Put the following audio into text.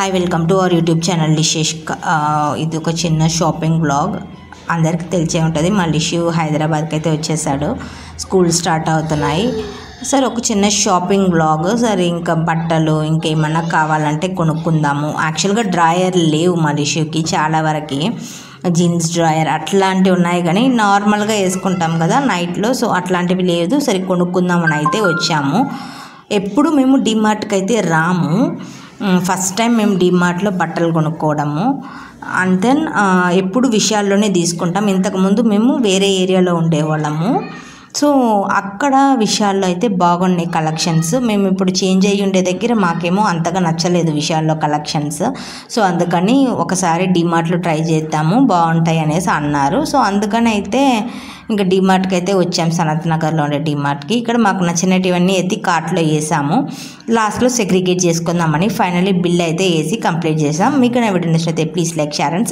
Hi welcome to our YouTube channel లిషేష్. ఇది ఒక చిన్న షాపింగ్ బ్లాగ్. అందరికీ తెలిసే ఉంటుంది, మా లిషు హైదరాబాద్కి అయితే వచ్చేసాడు. స్కూల్ స్టార్ట్ అవుతున్నాయి. సరే ఒక చిన్న షాపింగ్ బ్లాగ్. సరే ఇంకా బట్టలు ఇంకేమన్నా కావాలంటే కొనుక్కుందాము. యాక్చువల్గా డ్రాయర్ లేవు మా లిషుకి, చాలా వరకు జీన్స్ డ్రాయర్ అట్లాంటివి ఉన్నాయి, కానీ నార్మల్గా వేసుకుంటాం కదా నైట్లో, సో అట్లాంటివి లేదు. సరే కొనుక్కుందామని అయితే వచ్చాము. ఎప్పుడు మేము డిమార్ట్కి అయితే రాము, ఫస్ట్ టైం మేము డిమార్ట్లో బట్టలు కొనుక్కోవడము. అండ్ దెన్ ఎప్పుడు విశాల్లోనే తీసుకుంటాం. ఇంతకుముందు మేము వేరే ఏరియాలో ఉండేవాళ్ళము, సో అక్కడ విశాల్లో అయితే బాగున్నాయి కలెక్షన్స్. మేము ఇప్పుడు చేంజ్ అయ్యి ఉండే దగ్గర మాకేమో అంతగా నచ్చలేదు విశాల్లో కలెక్షన్స్. సో అందుకని ఒకసారి డిమార్ట్లో ట్రై చేద్దాము, బాగుంటాయి అనేసి అన్నారు. సో అందుకని అయితే ఇంకా డిమార్ట్కి అయితే వచ్చాం, సనత్ నగర్లో ఉండే డిమార్ట్కి. ఇక్కడ మాకు నచ్చినటివన్నీ ఎత్తి కార్ట్లో వేసాము. లాస్ట్లో సెగ్రిగేట్ చేసుకుందామని ఫైనల్లీ బిల్ అయితే వేసి కంప్లీట్ చేసాం. మీకు నా వీడియో నచ్చినట్లయితే ప్లీజ్ లైక్, షేర్ అండ్